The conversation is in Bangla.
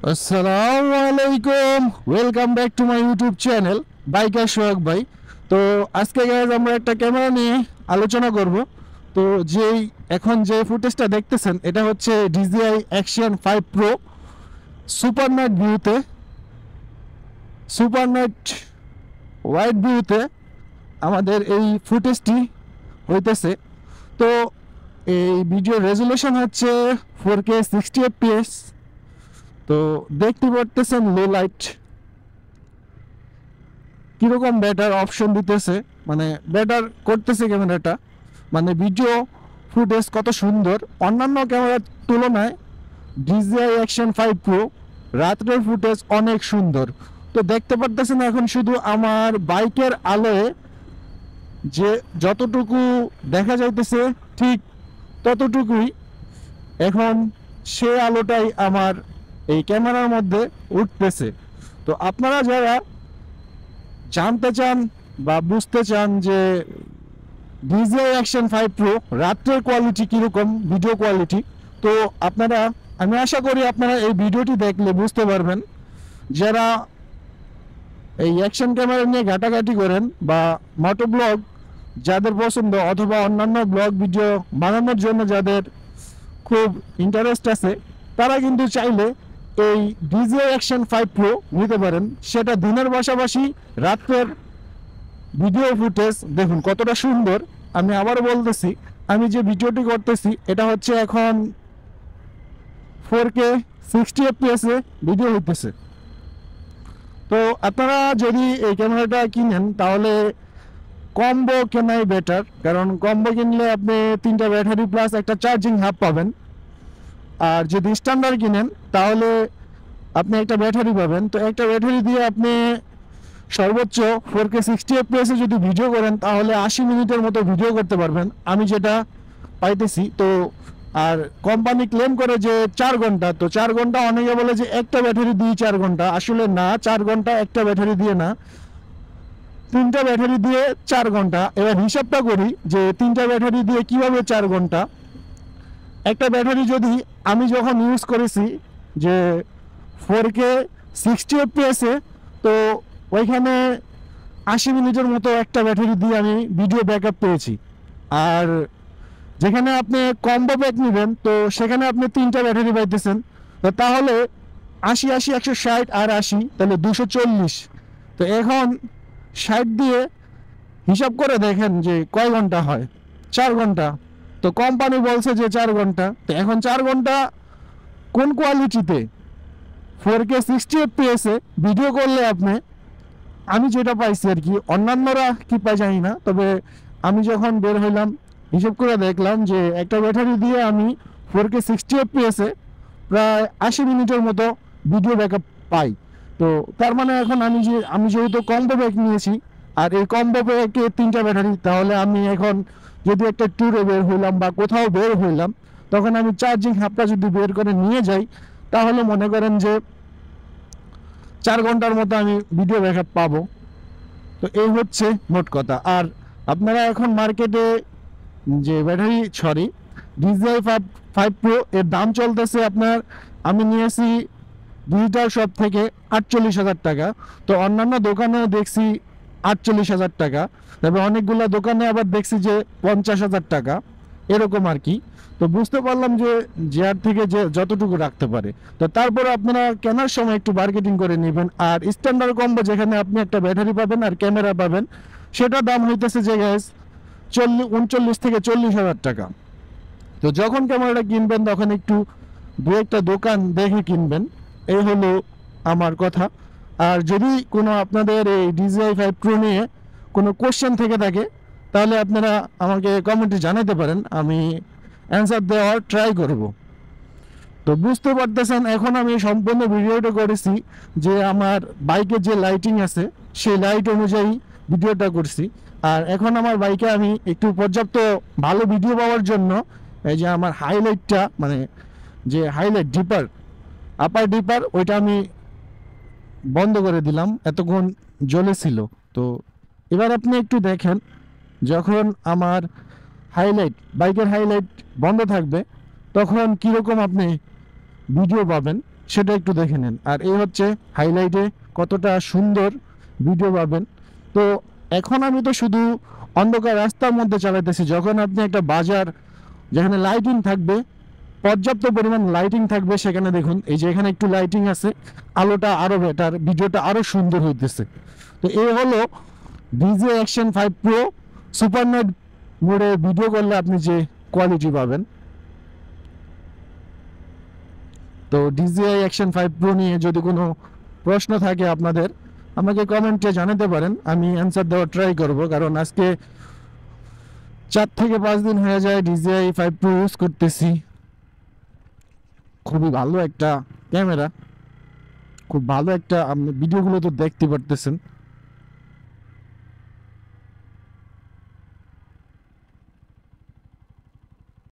আসসালামু আলাইকুম, welcome back to my YouTube channel biker Sohag ভাই। তো আজকে গাইজ আমরা একটা ক্যামেরা নিয়ে আলোচনা করব। তো যেই এখন যে ফুটেজটা দেখতেছেন এটা হচ্ছে DJI action 5 pro super night ভিউতে, সুপার নাইট ওয়াইড ভিউতে আমাদের এই ফুটেজটি হইতেছে। তো এই ভিডিও রেজুলেশন হচ্ছে 4K 60 FPS। তো দেখতে পারতেছেন লো লাইট কিরকম বেটার অপশন দিতেছে, মানে বেটার করতেছে ক্যামেরাটা, মানে ভিডিও ফুটেজ কত সুন্দর অন্যান্য ক্যামেরার তুলনায়। DJI অ্যাকশন 5 প্রো রাত্রের ফুটেজ অনেক সুন্দর। তো দেখতে পারতেছেন এখন শুধু আমার বাইকের আলোয় যে যতটুকু দেখা যাইতেছে ঠিক ততটুকুই এখন সে আলোটাই আমার এই ক্যামেরার মধ্যে উঠতেছে। তো আপনারা যারা জানতে চান বা বুঝতে চান যে DJI অ্যাকশন 5 প্রো রাত্রের কোয়ালিটি কীরকম, ভিডিও কোয়ালিটি, তো আপনারা, আমি আশা করি আপনারা এই ভিডিওটি দেখলে বুঝতে পারবেন। যারা এই অ্যাকশন ক্যামেরা নিয়ে ঘাটাঘাটি করেন বা মোটো ব্লগ যাদের পছন্দ অথবা অন্যান্য ব্লগ ভিডিও বানানোর জন্য যাদের খুব ইন্টারেস্ট আছে, তারা কিন্তু চাইলে এই DJI অ্যাকশন 5 প্রো নিতে পারেন। সেটা দিনের পাশাপাশি রাত্রের ভিডিও ফুটেজ দেখুন কতটা সুন্দর। আমি আবারও বলতেছি, আমি যে ভিডিওটি করতেছি এটা হচ্ছে এখন 4K 60 FPS এ ভিডিও হইতেছে। তো আপনারা যদি এই ক্যামেরাটা কিনেন তাহলে কম্বো কেনাই বেটার, কারণ কম্বো কিনলে আপনি 3টা ব্যাটারি প্লাস একটা চার্জিং হাব পাবেন। আর যদি স্ট্যান্ডার্ড কিনেন তাহলে আপনি একটা ব্যাটারি পাবেন। তো একটা ব্যাটারি দিয়ে আপনি সর্বোচ্চ 4K 60 FPS এ যদি ভিডিও করেন তাহলে 80 মিনিটের মতো ভিডিও করতে পারবেন, আমি যেটা পাইতেছি। তো আর কোম্পানি ক্লেম করে যে 4 ঘন্টা, তো 4 ঘন্টা অনেকে বলে যে একটা ব্যাটারি দিয়ে 4 ঘন্টা, আসলে না, 4 ঘন্টা একটা ব্যাটারি দিয়ে না, 3টা ব্যাটারি দিয়ে 4 ঘন্টা। এবার হিসাবটা করি যে 3টা ব্যাটারি দিয়ে কিভাবে 4 ঘন্টা। একটা ব্যাটারি যদি আমি যখন ইউজ করেছি যে 4K 60 FPS এ, তো ওইখানে 80 মিনিটের মতো একটা ব্যাটারি দিয়ে আমি ভিডিও ব্যাকআপ পেয়েছি। আর যেখানে আপনি কম্বো প্যাক নেবেন তো সেখানে আপনি 3টা ব্যাটারি পাইতেছেন। তো তাহলে 80 80 160 আর 80 তাহলে 240। তো এখন 60 দিয়ে হিসাব করে দেখেন যে কয় ঘন্টা হয়। 4 ঘন্টা। তো কোম্পানি বলছে যে 4 ঘন্টা। তো এখন 4 ঘন্টা কোন কোয়ালিটিতে 4K 60 FPS এ ভিডিও করলে আপনি, আমি যেটা পাইছি আর কি, অন্যান্যরা কি পাই জানি না, তবে আমি যখন বের হইলাম হিসেব করে দেখলাম যে একটা ব্যাটারি দিয়ে আমি 4K 60 FPS এ প্রায় 80 মিনিটের মতো ভিডিও ব্যাকআপ পাই। তো তার মানে এখন আমি যেহেতু কম্বো ব্যাক নিয়েছি আর এই কম্বো ব্যাকে 3টা ব্যাটারি, তাহলে আমি এখন যদি একটা ট্যুরে বের হইলাম বা কোথাও বের হইলাম তখন আমি চার্জিং হাবটা যদি বের করে নিয়ে যাই তাহলে মনে করেন যে 4 ঘন্টার মতো আমি ভিডিও ব্যাকআপ পাবো। তো এই হচ্ছে মোট কথা। আর আপনারা এখন মার্কেটে যে ব্যাটারি, সরি, DJI 5 প্রো এর দাম চলতেছে আপনার, আমি নিয়েছি ডিজিটাল শপ থেকে 48,000 টাকা। তো অন্যান্য দোকানেও দেখছি 48,000 টাকা, তবে অনেকগুলো দোকানে আবার দেখছি যে 50,000 টাকা এরকম আর কি। তো বুঝতে পারলাম যে যার থেকে যে যতটুকু রাখতে পারে। তো তারপরে আপনারা কেনার সময় একটু মার্কেটিং করে নেবেন। আর স্ট্যান্ডার্ড কম্বো যেখানে আপনি একটা ব্যাটারি পাবেন আর ক্যামেরা পাবেন, সেটা দাম হইতেছে যে গ্যাস 39 থেকে 40,000 টাকা। তো যখন ক্যামেরাটা কিনবেন তখন একটু দু একটা দোকান দেখে কিনবেন, এই হলো আমার কথা। আর যদি কোনো আপনাদের এই DJI 5 প্রো নিয়ে কোনো কোশ্চেন থেকে থাকে তাহলে আপনারা আমাকে কমেন্টে জানাতে পারেন, আমি অ্যান্সার দেওয়ার ট্রাই করব। তো বুঝতে পারতেছেন এখন আমি সম্পূর্ণ ভিডিওটা করেছি যে আমার বাইকে যে লাইটিং আছে সেই লাইট অনুযায়ী ভিডিওটা করছি। আর এখন আমার বাইকে আমি একটু পর্যাপ্ত ভালো ভিডিও পাওয়ার জন্য এই যে আমার হাইলাইটটা, মানে যে হাইলাইট ডিপার, আপার ডিপার, ওইটা আমি বন্ধ করে দিলাম, এতক্ষণ জ্বলেছিল। তো এবার আপনি একটু দেখেন যখন আমার হাইলাইট, বাইকের হাইলাইট বন্ধ থাকবে তখন কীরকম আপনি ভিডিও পাবেন। সেটা একটু দেখে নেন। আর এই হচ্ছে হাইলাইটে কতটা সুন্দর ভিডিও পাবেন। তো এখন আমি তো শুধু অন্ধকার রাস্তার মধ্যে চালাইতেছি, যখন আপনি একটা বাজার যেখানে লাইটিং থাকবে, পর্যাপ্ত পরিমাণ লাইটিং থাকবে, সেখানে দেখুন এই যে এখানে একটু লাইটিং আছে, আলোটা আরো বেটার, ভিডিওটা আরো সুন্দর হইতেছে। তো এই হলো DJ action 5 pro super night মোডে ভিডিও করলে আপনি যে কোয়ালিটি পাবেন। তো DJI অ্যাকশন 5 প্রো নিয়ে যদি কোনো প্রশ্ন থাকে আপনাদের, আমাকে কমেন্টে জানাতে পারেন, আমি অ্যান্সার দেওয়ার ট্রাই করব। কারণ আজকে 4 থেকে 5 দিন হয়ে যায় DJI 5 প্রো ইউজ করতেছি। খুবই ভালো একটা ক্যামেরা, খুব ভালো একটা, আপনি ভিডিওগুলো তো দেখতে পারতেছেন।